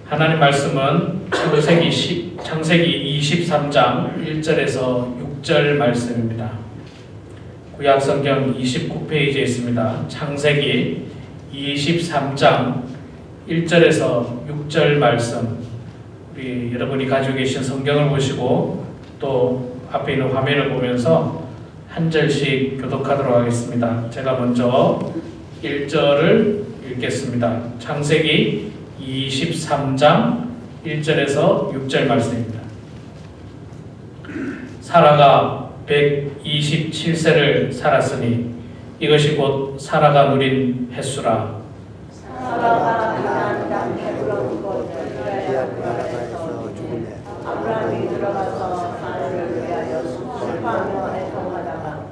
하나님 말씀은 창세기 23장 1절에서 6절 말씀입니다. 구약성경 29페이지에 있습니다. 창세기 23장 1절에서 6절 말씀, 우리 여러분이 가지고 계신 성경을 보시고 또 앞에 있는 화면을 보면서 한 절씩 교독하도록 하겠습니다. 제가 먼저 1절을 읽겠습니다. 창세기 23장 1절에서 6절 말씀입니다. 사라가 127세를 살았으니 이것이 곧 사라가 누린 횟수라. 사라가 가나안 헤브론 곧 여리고에서 죽으매 아브라함이 들어가서 사라를 위하여 슬퍼하며 애통하다가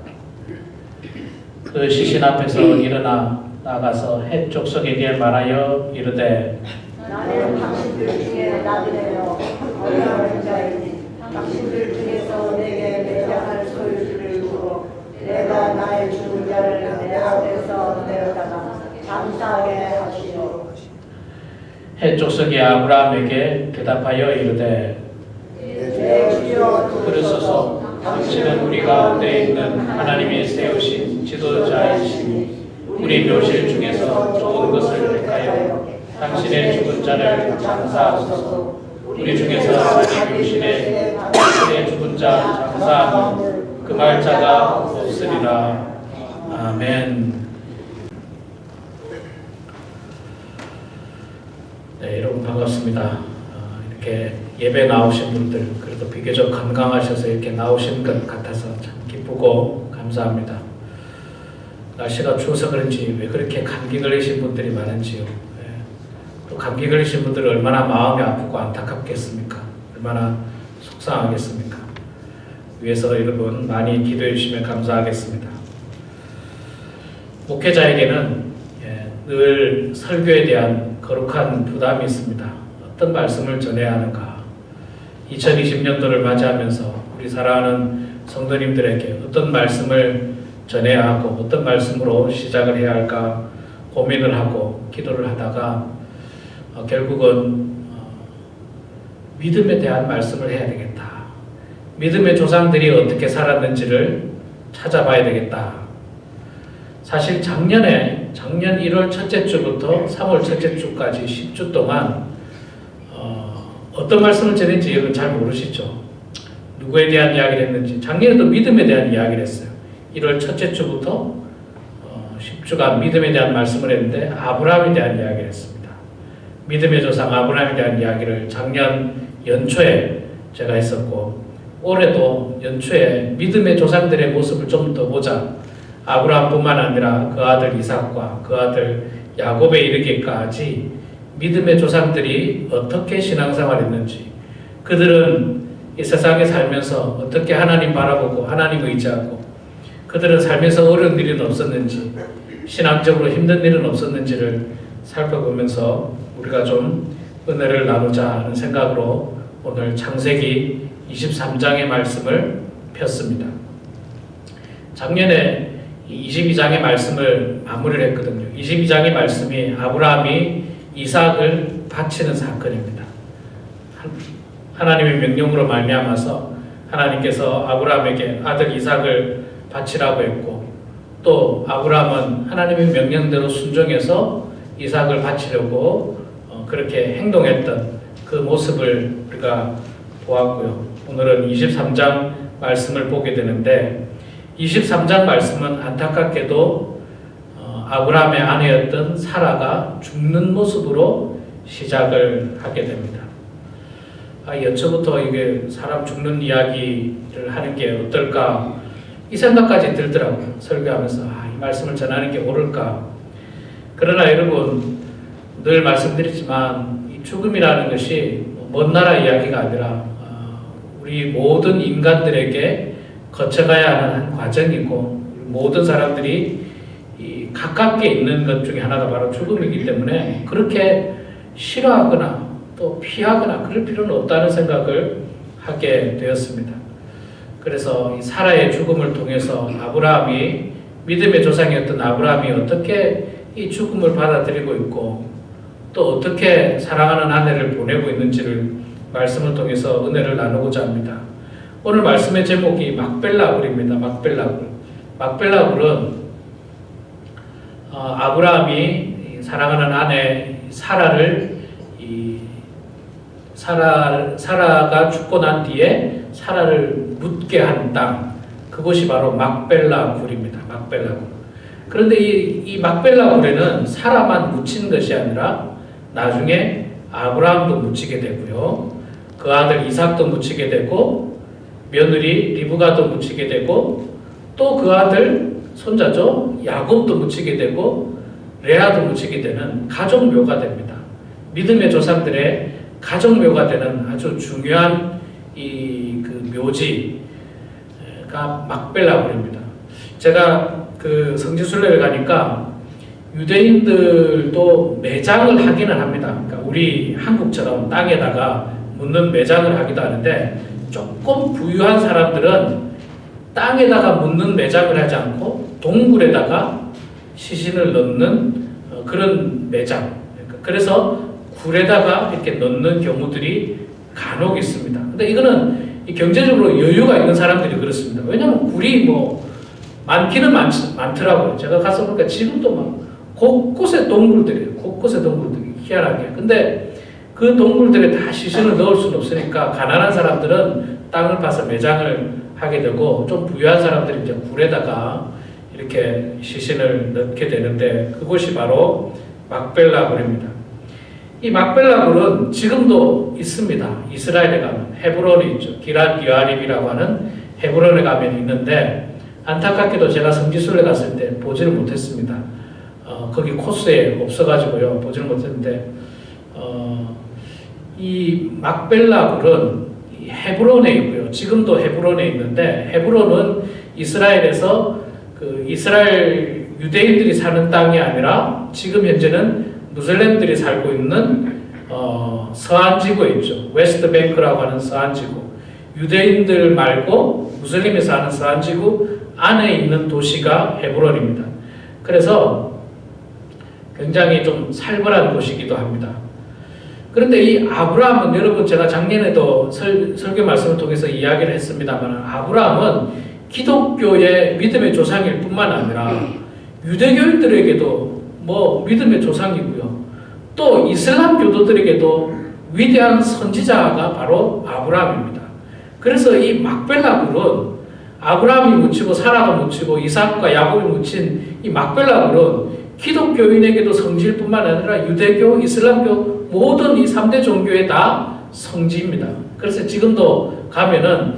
그 시신 앞에서 일어나 나가서 헷 족속에게 말하여 이르되 나는 당신들 중에 나비네요 어려운 자이니 당신들 중에서 내게 매장할 소유주를 주고 내가 나의 죽은 자를 내 앞에서 내어다가 감사하게 하시오. 헷 족속이 아브라함에게 대답하여 이르되 내 주여 그러소서 당신은 우리 가운데 있는 하나님이 세우신 지도자이시니 우리 묘실 중에서 좋은 것을 택하여 당신의 죽은 자를 장사하소서. 우리 중에서 자기 묘실에 당신의 죽은 자 장사하는 그 말자가 없으리라. 아멘. 네, 여러분 반갑습니다. 이렇게 예배 나오신 분들 그래도 비교적 건강하셔서 이렇게 나오신 것 같아서 참 기쁘고 감사합니다. 날씨가 추워서 그런지 왜 그렇게 감기 걸리신 분들이 많은지요. 또 감기 걸리신 분들은 얼마나 마음이 아프고 안타깝겠습니까? 얼마나 속상하겠습니까? 위해서 여러분 많이 기도해 주시면 감사하겠습니다. 목회자에게는 늘 설교에 대한 거룩한 부담이 있습니다. 어떤 말씀을 전해야 하는가? 2020년도를 맞이하면서 우리 사랑하는 성도님들에게 어떤 말씀을 전해야 하고 어떤 말씀으로 시작을 해야 할까 고민을 하고 기도를 하다가 결국은 믿음에 대한 말씀을 해야 되겠다. 믿음의 조상들이 어떻게 살았는지를 찾아봐야 되겠다. 사실 작년 1월 첫째 주부터 3월 첫째 주까지 10주 동안 어떤 말씀을 전했는지 여러분 잘 모르시죠? 누구에 대한 이야기를 했는지. 작년에도 믿음에 대한 이야기를 했어요. 1월 첫째 주부터 10주간 믿음에 대한 말씀을 했는데 아브라함에 대한 이야기를 했습니다. 믿음의 조상 아브라함에 대한 이야기를 작년 연초에 제가 했었고 올해도 연초에 믿음의 조상들의 모습을 좀 더 보자. 아브라함뿐만 아니라 그 아들 이삭과 그 아들 야곱에 이르기까지 믿음의 조상들이 어떻게 신앙생활을 했는지, 그들은 이 세상에 살면서 어떻게 하나님 바라보고 하나님 의지하고, 그들은 살면서 어려운 일은 없었는지, 신앙적으로 힘든 일은 없었는지를 살펴보면서 우리가 좀 은혜를 나누자 하는 생각으로 오늘 창세기 23장의 말씀을 폈습니다. 작년에 22장의 말씀을 마무리를 했거든요. 22장의 말씀이 아브라함이 이삭을 바치는 사건입니다. 하나님의 명령으로 말미암아서 하나님께서 아브라함에게 아들 이삭을 바치라고 했고, 또 아브라함은 하나님의 명령대로 순종해서 이삭을 바치려고 그렇게 행동했던 그 모습을 우리가 보았고요. 오늘은 23장 말씀을 보게 되는데 23장 말씀은 안타깝게도 아브라함의 아내였던 사라가 죽는 모습으로 시작을 하게 됩니다. 여초부터 이게 사람 죽는 이야기를 하는 게 어떨까 이 생각까지 들더라고요. 설교하면서 이 말씀을 전하는 게 옳을까. 그러나 여러분 늘 말씀드리지만 이 죽음이라는 것이 먼 나라 이야기가 아니라 우리 모든 인간들에게 거쳐가야 하는 한 과정이고, 모든 사람들이 이 가깝게 있는 것 중에 하나가 바로 죽음이기 때문에 그렇게 싫어하거나 또 피하거나 그럴 필요는 없다는 생각을 하게 되었습니다. 그래서 이 사라의 죽음을 통해서 아브라함이, 믿음의 조상이었던 아브라함이 어떻게 이 죽음을 받아들이고 있고 또 어떻게 사랑하는 아내를 보내고 있는지를 말씀을 통해서 은혜를 나누고자 합니다. 오늘 말씀의 제목이 막벨라굴입니다. 막벨라굴. 막벨라굴은 아브라함이 사랑하는 아내 사라가 죽고 난 뒤에 사라를 묻게 한 땅, 그곳이 바로 막벨라굴입니다. 막벨라굴. 그런데 이 막벨라굴에는 사라만 묻힌 것이 아니라 나중에 아브라함도 묻히게 되고요, 그 아들 이삭도 묻히게 되고, 며느리 리브가도 묻히게 되고, 또 그 아들 손자죠 야곱도 묻히게 되고, 레아도 묻히게 되는 가족묘가 됩니다. 믿음의 조상들의 가족묘가 되는 아주 중요한 그 묘지가 막벨라굴입니다. 제가 그 성지순례를 가니까 유대인들도 매장을 하기는 합니다. 그러니까 우리 한국처럼 땅에다가 묻는 매장을 하기도 하는데, 조금 부유한 사람들은 땅에다가 묻는 매장을 하지 않고 동굴에다가 시신을 넣는 그런 매장, 그래서 굴에다가 이렇게 넣는 경우들이 간혹 있습니다. 근데 이거는 경제적으로 여유가 있는 사람들이 그렇습니다. 왜냐하면 굴이 뭐 많기는 많더라고요. 제가 가서 보니까 지금도 막 곳곳에 동굴들이에요. 곳곳에 동굴들이 희한하게. 근데 그 동굴들에 다 시신을 넣을 수는 없으니까 가난한 사람들은 땅을 파서 매장을 하게 되고, 좀 부유한 사람들이 이제 굴에다가 이렇게 시신을 넣게 되는데, 그곳이 바로 막벨라굴입니다. 이 막벨라굴은 지금도 있습니다. 이스라엘에 가면 헤브론이 있죠. 기럇 여아림이라고 하는 헤브론에 가면 있는데, 안타깝게도 제가 성지순례 갔을 때 보지를 못했습니다. 거기 코스에 없어가지고요, 보지를 못했는데, 이 막벨라굴은 헤브론에 있고요. 지금도 헤브론에 있는데, 헤브론은 이스라엘에서 그 이스라엘 유대인들이 사는 땅이 아니라 지금 현재는 무슬림들이 살고 있는 서안 지구에 있죠. 웨스트 뱅크라고 하는 서안 지구. 유대인들 말고 무슬림이 사는 서안 지구 안에 있는 도시가 헤브론입니다. 그래서 굉장히 좀 살벌한 곳이기도 합니다. 그런데 이 아브라함은, 여러분 제가 작년에도 설교 말씀을 통해서 이야기를 했습니다만, 아브라함은 기독교의 믿음의 조상일 뿐만 아니라 유대교인들에게도 뭐 믿음의 조상이고요, 또 이슬람 교도들에게도 위대한 선지자가 바로 아브라함입니다. 그래서 이 막벨라굴은 아브라함이 묻히고 사라가 묻히고 이삭과 야곱이 묻힌 이 막벨라굴은 기독교인에게도 성지일 뿐만 아니라 유대교, 이슬람교 모든 이 3대 종교에 다 성지입니다. 그래서 지금도 가면은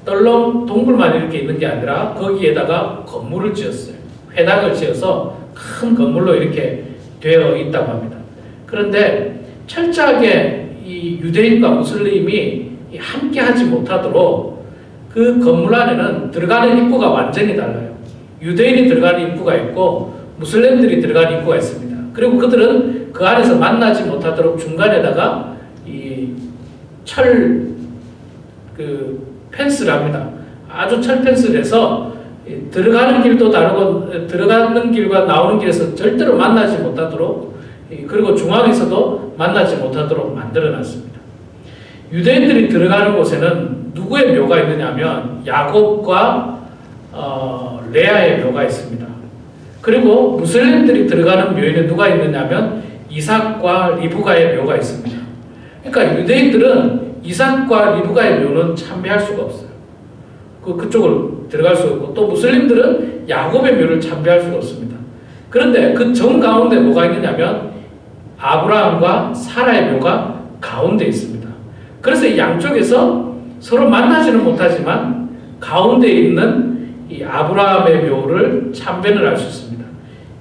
떨렁 동굴만 이렇게 있는 게 아니라 거기에다가 건물을 지었어요. 회당을 지어서 큰 건물로 이렇게 되어 있다고 합니다. 그런데 철저하게 이 유대인과 무슬림이 함께 하지 못하도록 그 건물 안에는 들어가는 입구가 완전히 달라요. 유대인이 들어가는 입구가 있고 무슬림들이 들어가는 입구가 있습니다. 그리고 그들은 그 안에서 만나지 못하도록 중간에다가 이 펜스를 합니다. 아주 철 펜스를 해서 들어가는 길도 다르고, 들어가는 길과 나오는 길에서 절대로 만나지 못하도록, 그리고 중앙에서도 만나지 못하도록 만들어 놨습니다. 유대인들이 들어가는 곳에는 누구의 묘가 있느냐 하면 야곱과 레아의 묘가 있습니다. 그리고 무슬림들이 들어가는 묘에는 누가 있느냐 하면 이삭과 리브가의 묘가 있습니다. 그러니까 유대인들은 이삭과 리브가의 묘는 참배할 수가 없어요. 그쪽으로 들어갈 수가 없고, 또 무슬림들은 야곱의 묘를 참배할 수가 없습니다. 그런데 그 정 가운데 뭐가 있느냐면 아브라함과 사라의 묘가 가운데 있습니다. 그래서 이 양쪽에서 서로 만나지는 못하지만 가운데 있는 이 아브라함의 묘를 참배를 할 수 있습니다.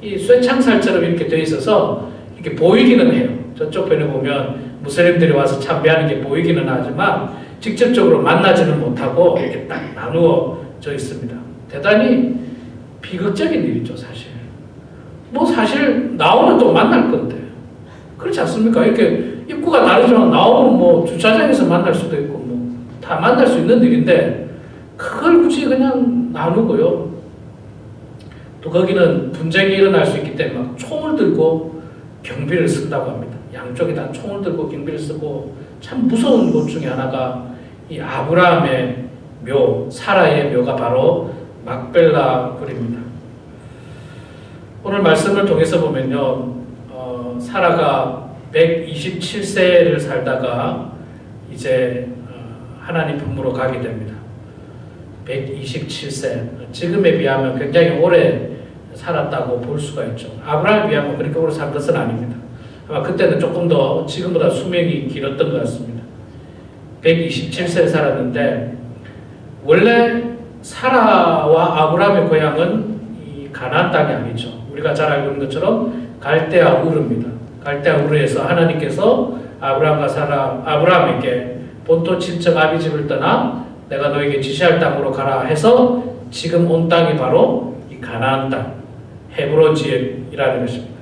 이 쇠창살처럼 이렇게 되어 있어서 이렇게 보이기는 해요. 저쪽 편에 보면 무슬림들이 와서 참배하는 게 보이기는 하지만 직접적으로 만나지는 못하고 이렇게 딱 나누어져 있습니다. 대단히 비극적인 일이죠, 사실. 뭐 사실 나오면 또 만날 건데, 그렇지 않습니까? 이렇게 입구가 다르지만 나오면 뭐 주차장에서 만날 수도 있고 뭐 다 만날 수 있는 일인데, 그걸 굳이 그냥 나누고요. 또 거기는 분쟁이 일어날 수 있기 때문에 막 총을 들고 경비를 쓴다고 합니다. 양쪽에 다 총을 들고 경비를 쓰고 참 무서운 곳 중에 하나가 이 아브라함의 묘, 사라의 묘가 바로 막벨라 굴입니다. 오늘 말씀을 통해서 보면요, 사라가 127세를 살다가 이제 하나님 품으로 가게 됩니다. 127세. 지금에 비하면 굉장히 오래 살았다고 볼 수가 있죠. 아브라함에 비하면 그렇게 오래 산 것은 아닙니다. 아마 그때는 조금 더 지금보다 수명이 길었던 것 같습니다. 127세를 살았는데 원래 사라와 아브라함의 고향은 이 가나안 땅이 아니죠. 우리가 잘 알고 있는 것처럼 갈대아 우르입니다. 갈대아 우르에서 하나님께서 아브라함에게 본토 친척 아비 집을 떠나 내가 너에게 지시할 땅으로 가라 해서 지금 온 땅이 바로 이 가나안 땅, 헤브론 지역이라는 것입니다.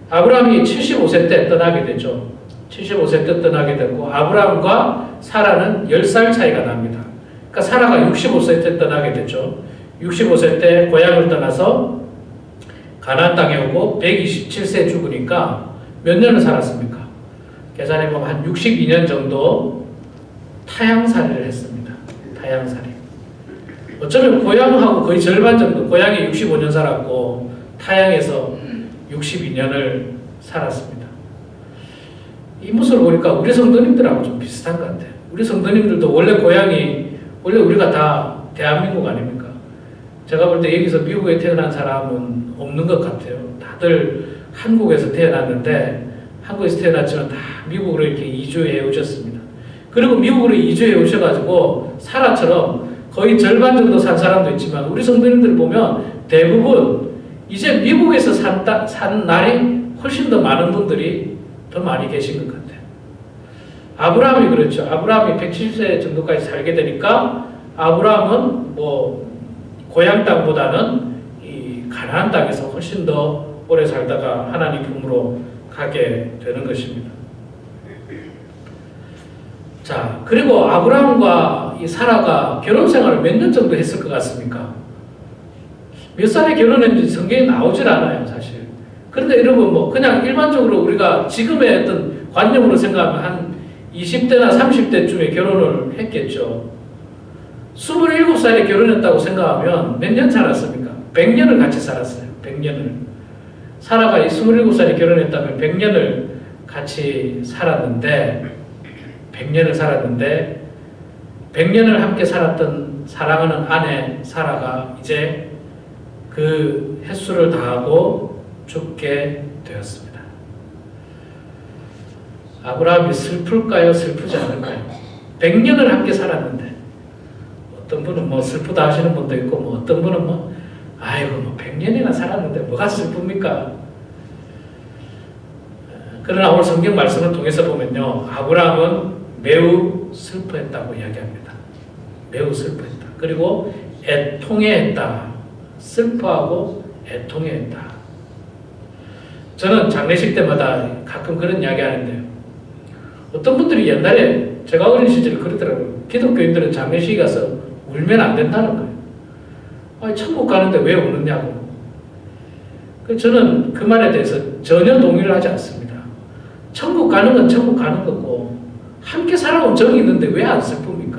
아브라함이 75세 때 떠나게 되죠. 75세 때 떠나게 되고 아브라함과 사라는 10살 차이가 납니다. 그러니까 사라가 65세 때 떠나게 되죠. 65세 때 고향을 떠나서 가나안 땅에 오고 127세 죽으니까 몇 년을 살았습니까? 계산해보면 한 62년 정도 타향살이를 했습니다. 타향살이. 어쩌면 고향하고 거의 절반 정도, 고향에 65년 살았고 타향에서 62년을 살았습니다. 이 모습을 보니까 우리 성도님들하고 좀 비슷한 것 같아요. 우리 성도님들도 원래 우리가 다 대한민국 아닙니까? 제가 볼 때 여기서 미국에 태어난 사람은 없는 것 같아요. 다들 한국에서 태어났는데 한국에서 태어났지만 다 미국으로 이렇게 이주해 오셨습니다. 그리고 미국으로 이주해 오셔가지고 사라처럼 거의 절반 정도 산 사람도 있지만 우리 성도님들 보면 대부분 이제 미국에서 산 날이 훨씬 더 많은 분들이 더 많이 계신 것 같아요. 아브라함이 그렇죠. 아브라함이 170세 정도까지 살게 되니까 아브라함은 고향 땅보다는 이 가나안 땅에서 훨씬 더 오래 살다가 하나님 품으로 가게 되는 것입니다. 자, 그리고 아브라함과 이 사라가 결혼 생활을 몇 년 정도 했을 것 같습니까? 몇 살에 결혼했는지 성경에 나오질 않아요, 사실. 그런데 여러분, 그냥 일반적으로 우리가 지금의 어떤 관념으로 생각하면 한 20대나 30대쯤에 결혼을 했겠죠. 27살에 결혼했다고 생각하면 몇 년 살았습니까? 100년을 같이 살았어요. 100년을. 사라가 27살에 결혼했다면 100년을 같이 살았는데 100년을 함께 살았던 사랑하는 아내 사라가 이제 그 횟수를 다하고 죽게 되었습니다. 아브라함이 슬플까요? 슬프지 않을까요? 100년을 함께 살았는데 어떤 분은 슬프다 하시는 분도 있고 어떤 분은 아이고 100년이나 살았는데 뭐가 슬픕니까? 그러나 오늘 성경 말씀을 통해서 보면요, 아브라함은 매우 슬퍼했다고 이야기합니다. 매우 슬퍼했다. 그리고 애통해했다. 슬퍼하고 애통해했다. 저는 장례식 때마다 가끔 그런 이야기 하는데요. 어떤 분들이 옛날에 제가 어린 시절에 그러더라고요. 기독교인들은 장례식에 가서 울면 안 된다는 거예요. 아니, 천국 가는데 왜 우느냐고. 저는 그 말에 대해서 전혀 동의를 하지 않습니다. 천국 가는 건 천국 가는 거고 함께 살아온 정이 있는데 왜 안 슬픕니까?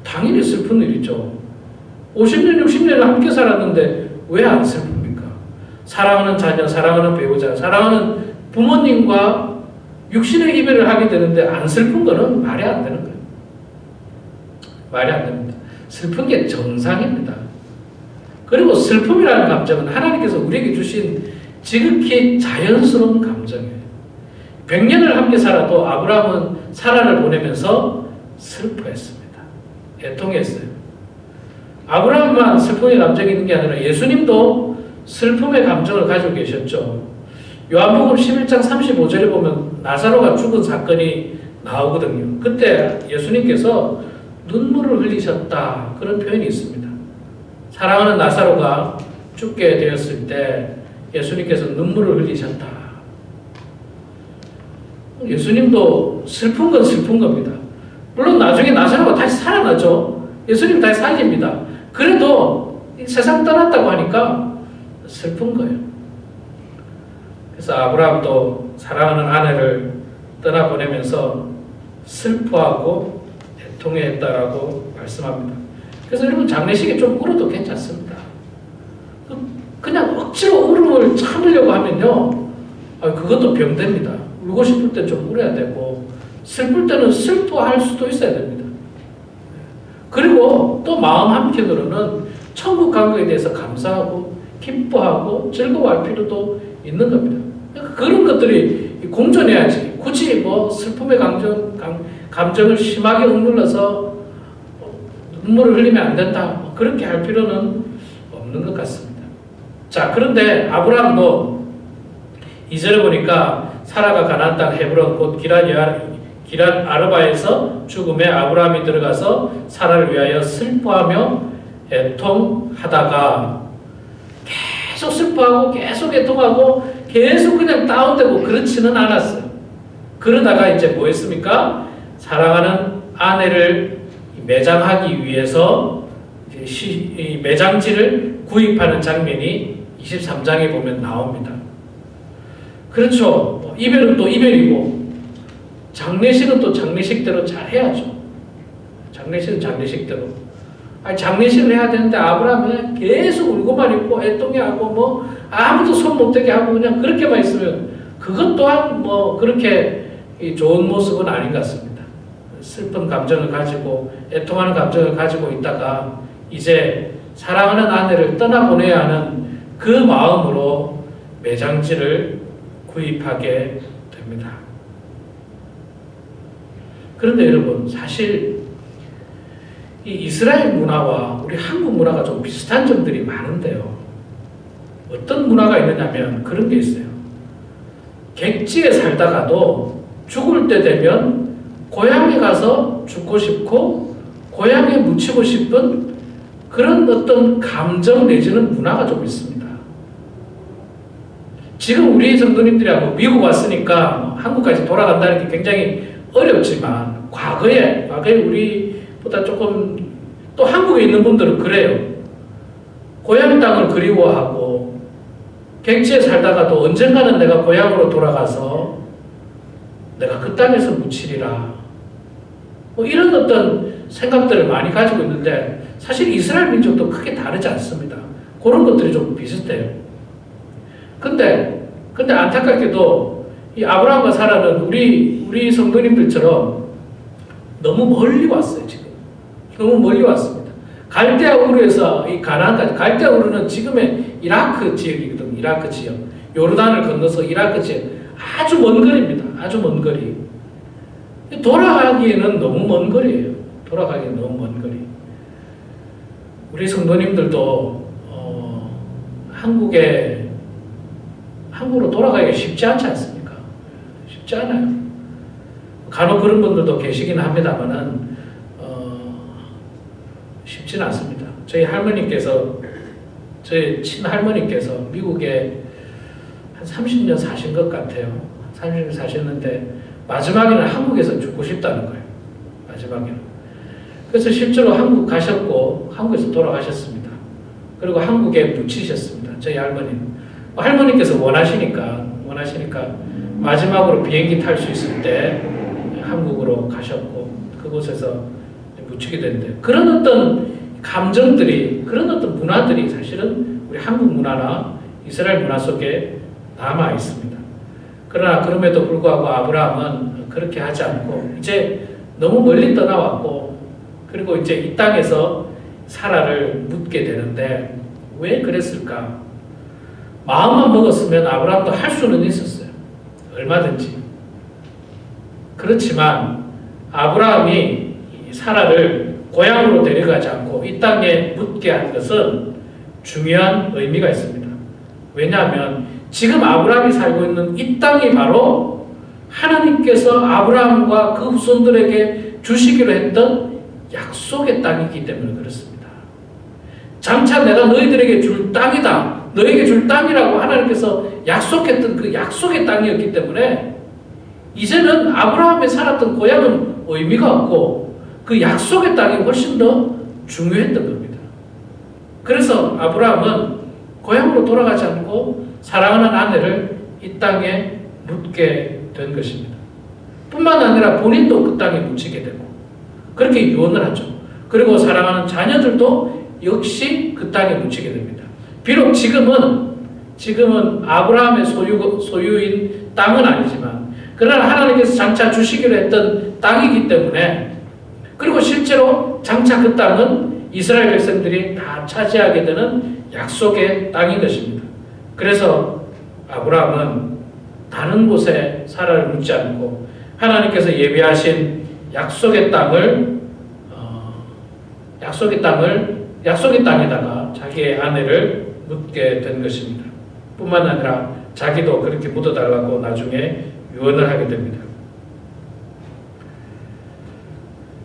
당연히 슬픈 일이죠. 50년, 60년을 함께 살았는데 왜 안 슬픕니까? 사랑하는 자녀, 사랑하는 배우자, 사랑하는 부모님과 육신의 이별을 하게 되는데 안 슬픈 거는 말이 안 되는 거예요. 말이 안 됩니다. 슬픈 게 정상입니다. 그리고 슬픔이라는 감정은 하나님께서 우리에게 주신 지극히 자연스러운 감정이에요. 100년을 함께 살아도 아브라함은 사라를 보내면서 슬퍼했습니다. 애통했어요. 아브라함만 슬픔의 감정이 있는 게 아니라 예수님도 슬픔의 감정을 가지고 계셨죠. 요한복음 11장 35절에 보면 나사로가 죽은 사건이 나오거든요. 그때 예수님께서 눈물을 흘리셨다, 그런 표현이 있습니다. 사랑하는 나사로가 죽게 되었을 때 예수님께서 눈물을 흘리셨다. 예수님도 슬픈 건 슬픈 겁니다. 물론 나중에 나사로가 다시 살아나죠. 예수님 다시 살립니다. 그래도 세상 떠났다고 하니까 슬픈 거예요. 그래서 아브라함도 사랑하는 아내를 떠나보내면서 슬퍼하고 애통해했다라고 말씀합니다. 그래서 여러분 장례식에 좀 울어도 괜찮습니다. 그냥 억지로 울음을 참으려고 하면요, 그것도 병됩니다. 울고 싶을 때 좀 울어야 되고 슬플 때는 슬퍼할 수도 있어야 됩니다. 그리고 또 마음 한편으로는 천국 간 거에 대해서 감사하고 기뻐하고 즐거워할 필요도 있는 겁니다. 그런 것들이 공존해야지. 굳이 뭐 슬픔의 감정을 심하게 억눌러서 눈물을 흘리면 안 된다, 그렇게 할 필요는 없는 것 같습니다. 자, 그런데 아브라함도 2절에 보니까 사라가 가나안 땅 헤브론 곧 기란 아르바에서 죽음에 아브라함이 들어가서 사라를 위하여 슬퍼하며 애통하다가 계속 슬퍼하고 계속 애통하고 계속 그냥 다운되고 그렇지는 않았어요. 그러다가 이제 뭐 했습니까? 사랑하는 아내를 매장하기 위해서 이 매장지를 구입하는 장면이 23장에 보면 나옵니다. 그렇죠. 이별은 또 이별이고 장례식은 또 장례식대로 잘 해야죠. 장례식은 장례식대로. 장례식을 해야 되는데 아브라함은 계속 울고만 있고 애통해하고 뭐 아무도 손 못 대게 하고 그냥 그렇게만 있으면 그것 또한 뭐 그렇게 좋은 모습은 아닌 것 같습니다. 슬픈 감정을 가지고 애통하는 감정을 가지고 있다가 이제 사랑하는 아내를 떠나보내야 하는 그 마음으로 매장지를 구입하게 됩니다. 그런데 여러분, 사실 이 이스라엘 문화와 우리 한국 문화가 좀 비슷한 점들이 많은데요. 어떤 문화가 있느냐면 그런 게 있어요. 객지에 살다가도 죽을 때 되면 고향에 가서 죽고 싶고 고향에 묻히고 싶은 그런 어떤 감정 내지는 문화가 좀 있습니다. 지금 우리 성도님들하고 미국 왔으니까 한국까지 돌아간다는 게 굉장히 어렵지만 과거에 우리보다 조금 또 한국에 있는 분들은 그래요. 고향 땅을 그리워하고 객지에 살다가도 언젠가는 내가 고향으로 돌아가서 내가 그 땅에서 묻히리라, 뭐 이런 어떤 생각들을 많이 가지고 있는데 사실 이스라엘 민족도 크게 다르지 않습니다. 그런 것들이 좀 비슷해요. 근데 안타깝게도 이 아브라함과 사라는 우리 성도님들처럼 너무 멀리 왔어요. 지금 너무 멀리 왔습니다. 갈대아 우르에서 이 가나안까지, 갈대아 우르는 지금의 이라크 지역이거든요. 이라크 지역, 요르단을 건너서 이라크 지역, 아주 먼 거리입니다. 아주 먼 거리. 돌아가기에는 너무 먼 거리예요. 돌아가기에는 너무 먼 거리. 우리 성도님들도 한국으로 돌아가기가 쉽지 않지 않습니까? 쉽지 않아요. 간혹 그런 분들도 계시긴 합니다만은 쉽지는 않습니다. 저희 친할머니께서 미국에 한 30년 사신 것 같아요. 30년 사셨는데 마지막에는 한국에서 죽고 싶다는 거예요. 마지막에는. 그래서 실제로 한국 가셨고 한국에서 돌아가셨습니다. 그리고 한국에 묻히셨습니다. 저희 할머니께서 원하시니까 마지막으로 비행기 탈 수 있을 때 한국으로 가셨고 그곳에서 묻히게 됐는데, 그런 어떤 감정들이, 그런 어떤 문화들이 사실은 우리 한국 문화나 이스라엘 문화 속에 남아 있습니다. 그러나 그럼에도 불구하고 아브라함은 그렇게 하지 않고 이제 너무 멀리 떠나왔고, 그리고 이제 이 땅에서 사라를 묻게 되는데 왜 그랬을까? 마음만 먹었으면 아브라함도 할 수는 있었어요. 얼마든지. 그렇지만 아브라함이 사라를 고향으로 데려가지 않고 이 땅에 묻게 한 것은 중요한 의미가 있습니다. 왜냐하면 지금 아브라함이 살고 있는 이 땅이 바로 하나님께서 아브라함과 그 후손들에게 주시기로 했던 약속의 땅이기 때문에 그렇습니다. 장차 내가 너희들에게 줄 땅이다, 너에게 줄 땅이라고 하나님께서 약속했던 그 약속의 땅이었기 때문에 이제는 아브라함이 살았던 고향은 의미가 없고 그 약속의 땅이 훨씬 더 중요했던 겁니다. 그래서 아브라함은 고향으로 돌아가지 않고 사랑하는 아내를 이 땅에 묻게 된 것입니다. 뿐만 아니라 본인도 그 땅에 묻히게 되고 그렇게 유언을 하죠. 그리고 사랑하는 자녀들도 역시 그 땅에 묻히게 됩니다. 비록 지금은 아브라함의 소유인 땅은 아니지만 그러나 하나님께서 장차 주시기로 했던 땅이기 때문에 그리고 실제로 장차 그 땅은 이스라엘 백성들이 다 차지하게 되는 약속의 땅인 것입니다. 그래서 아브라함은 다른 곳에 사라를 묻지 않고 하나님께서 예비하신 약속의 땅에다가 자기의 아내를 묻게 된 것입니다. 뿐만 아니라 자기도 그렇게 묻어달라고 나중에 유언을 하게 됩니다.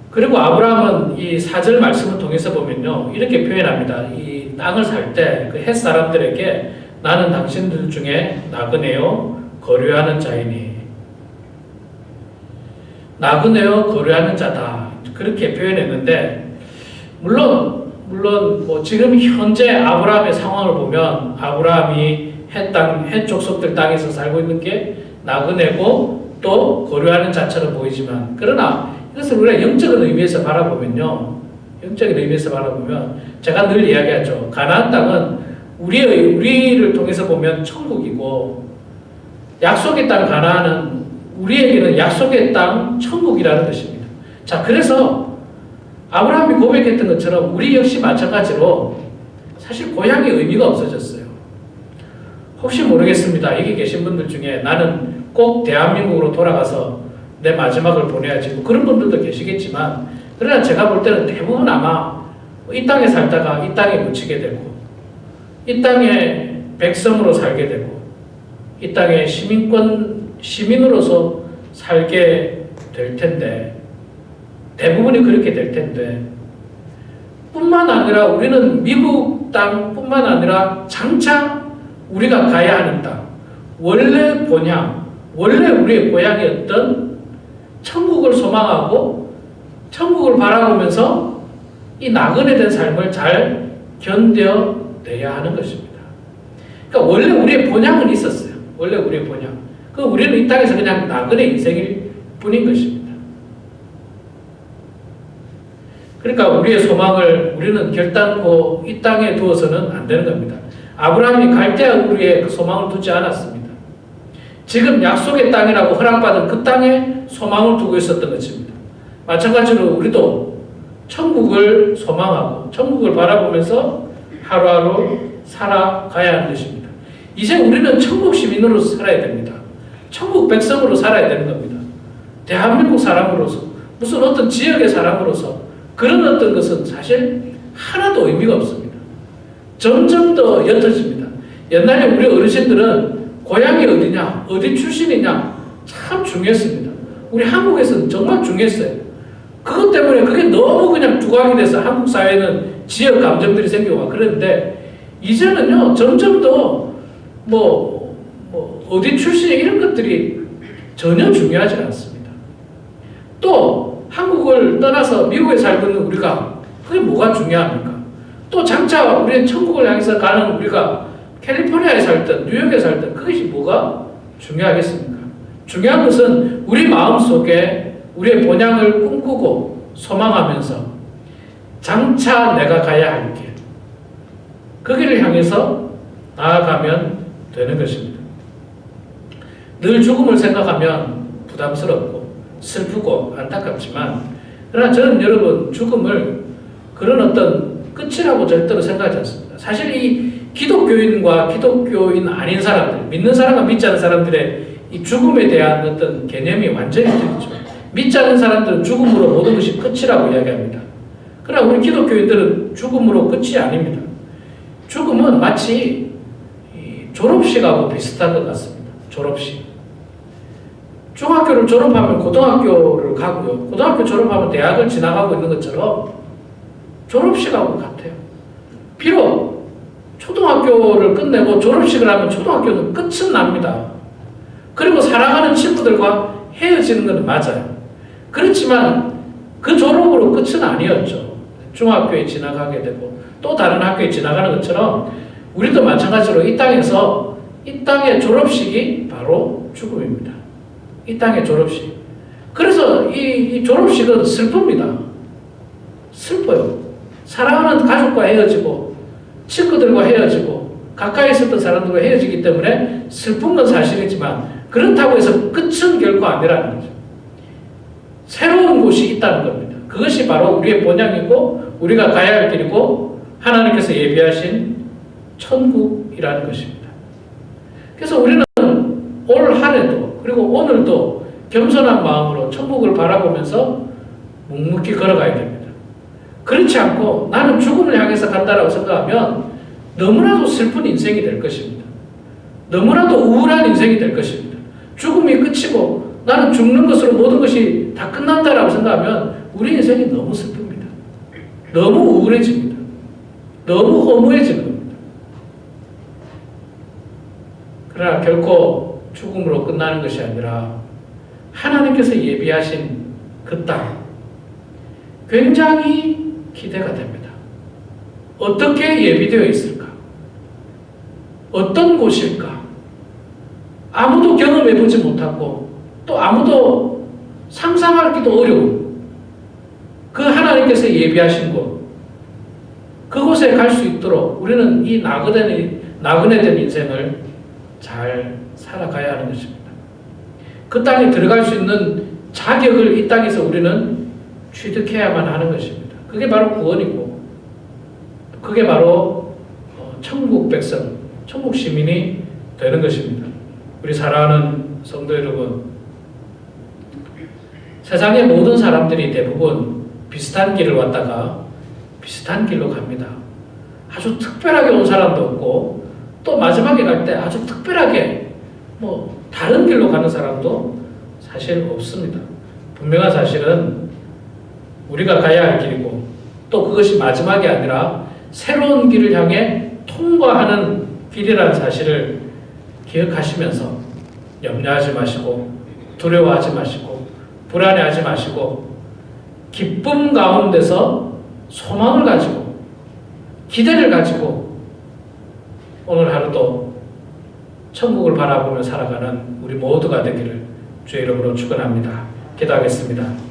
그리고 아브라함은 이 4절 말씀을 통해서 보면요, 이렇게 표현합니다. 이 땅을 살 때 그 헷 사람들에게 나는 당신들 중에 나그네요 거류하는 자이니, 나그네요 거류하는 자다, 그렇게 표현했는데 물론 뭐 지금 현재 아브라함의 상황을 보면 아브라함이 헷 족속들 땅에서 살고 있는 게 나그네고 또 거류하는 자처럼 보이지만, 그러나 이것을 우리가 영적인 의미에서 바라보면 제가 늘 이야기하죠. 가나안 땅은 우리를 통해서 보면 천국이고, 약속의 땅 가나안은 우리에게는 약속의 땅 천국이라는 것입니다. 자, 그래서 아브라함이 고백했던 것처럼 우리 역시 마찬가지로 사실 고향의 의미가 없어졌어요. 혹시 모르겠습니다. 여기 계신 분들 중에 나는 꼭 대한민국으로 돌아가서 내 마지막을 보내야지, 뭐 그런 분들도 계시겠지만, 그러나 제가 볼 때는 대부분 아마 이 땅에 살다가 이 땅에 묻히게 되고, 이 땅에 백성으로 살게 되고, 이 땅에 시민으로서 살게 될 텐데, 대부분이 그렇게 될 텐데, 뿐만 아니라 우리는 미국 땅뿐만 아니라 장차 우리가 가야 하는 땅, 원래 본향, 원래 우리의 고향이었던 천국을 소망하고 천국을 바라보면서 이 나그네 된 삶을 잘 견뎌내야 하는 것입니다. 그러니까 원래 우리의 본향은 있었어요. 원래 우리의 본향. 우리는 이 땅에서 그냥 나그네 인생일 뿐인 것입니다. 그러니까 우리의 소망을 우리는 결단코 이 땅에 두어서는 안 되는 겁니다. 아브라함이 갈대아 우리의 그 소망을 두지 않았습니다. 지금 약속의 땅이라고 허락받은 그 땅에 소망을 두고 있었던 것입니다. 마찬가지로 우리도 천국을 소망하고 천국을 바라보면서 하루하루 살아가야 하는 것입니다. 이제 우리는 천국 시민으로서 살아야 됩니다. 천국 백성으로 살아야 되는 겁니다. 대한민국 사람으로서, 무슨 어떤 지역의 사람으로서 그런 어떤 것은 사실 하나도 의미가 없습니다. 점점 더 옅어집니다. 옛날에 우리 어르신들은 고향이 어디냐, 어디 출신이냐 참 중요했습니다. 우리 한국에서는 정말 중요했어요. 그것 때문에 그게 너무 그냥 두각이 돼서 한국 사회는 지역 감정들이 생기고 그랬는데, 이제는요 점점 더 어디 출신이 이런 것들이 전혀 중요하지 않습니다. 또 한국을 떠나서 미국에 살고 있는 우리가 그게 뭐가 중요합니까? 또 장차 우리의 천국을 향해서 가는 우리가 캘리포니아에 살든 뉴욕에 살든 그것이 뭐가 중요하겠습니까? 중요한 것은 우리 마음속에 우리의 본향을 꿈꾸고 소망하면서 장차 내가 가야 할 길, 그 길을 향해서 나아가면 되는 것입니다. 늘 죽음을 생각하면 부담스럽고 슬프고 안타깝지만, 그러나 저는 여러분 죽음을 그런 어떤 끝이라고 절대로 생각하지 않습니다. 사실 이 기독교인과 기독교인 아닌 사람들, 믿는 사람과 믿지 않는 사람들의 이 죽음에 대한 어떤 개념이 완전히 틀리죠. 믿지 않는 사람들은 죽음으로 모든 것이 끝이라고 이야기합니다. 그러나 우리 기독교인들은 죽음으로 끝이 아닙니다. 죽음은 마치 졸업식하고 비슷한 것 같습니다. 졸업식. 중학교를 졸업하면 고등학교를 가고요. 고등학교 졸업하면 대학을 지나가고 있는 것처럼 졸업식하고 같아요. 비록 초등학교를 끝내고 졸업식을 하면 초등학교는 끝은 납니다. 그리고 사랑하는 친구들과 헤어지는 건 맞아요. 그렇지만 그 졸업으로 끝은 아니었죠. 중학교에 지나가게 되고 또 다른 학교에 지나가는 것처럼 우리도 마찬가지로 이 땅에서 이 땅의 졸업식이 바로 죽음입니다. 이 땅의 졸업식. 그래서 이 졸업식은 슬픕니다. 슬퍼요. 사랑하는 가족과 헤어지고 친구들과 헤어지고 가까이 있었던 사람들과 헤어지기 때문에 슬픈 건 사실이지만 그렇다고 해서 끝은 결코 아니라는 거죠. 새로운 곳이 있다는 겁니다. 그것이 바로 우리의 본향이고 우리가 가야 할 길이고 하나님께서 예비하신 천국이라는 것입니다. 그래서 우리는 올 한 해도 그리고 오늘도 겸손한 마음으로 천국을 바라보면서 묵묵히 걸어가야 됩니다. 그렇지 않고 나는 죽음을 향해서 간다라고 생각하면 너무나도 슬픈 인생이 될 것입니다. 너무나도 우울한 인생이 될 것입니다. 죽음이 끝이고 나는 죽는 것으로 모든 것이 다 끝난다라고 생각하면 우리 인생이 너무 슬픕니다. 너무 우울해집니다. 너무 허무해지는 겁니다. 그러나 결코 죽음으로 끝나는 것이 아니라 하나님께서 예비하신 그 땅, 굉장히 기대가 됩니다. 어떻게 예비되어 있을까? 어떤 곳일까? 아무도 경험해보지 못하고 또 아무도 상상하기도 어려운 그 하나님께서 예비하신 곳, 그곳에 갈 수 있도록 우리는 이 나그네된 인생을 잘 살아가야 하는 것입니다. 그 땅에 들어갈 수 있는 자격을 이 땅에서 우리는 취득해야만 하는 것입니다. 그게 바로 구원이고 그게 바로 천국 백성, 천국 시민이 되는 것입니다. 우리 사랑하는 성도 여러분, 세상의 모든 사람들이 대부분 비슷한 길을 왔다가 비슷한 길로 갑니다. 아주 특별하게 온 사람도 없고 또 마지막에 갈 때 아주 특별하게 다른 길로 가는 사람도 사실 없습니다. 분명한 사실은 우리가 가야 할 길이고 또 그것이 마지막이 아니라 새로운 길을 향해 통과하는 길이라는 사실을 기억하시면서 염려하지 마시고 두려워하지 마시고 불안해하지 마시고 기쁨 가운데서 소망을 가지고 기대를 가지고 오늘 하루도 천국을 바라보며 살아가는 우리 모두가 되기를 주의 이름으로 축원합니다. 기도하겠습니다.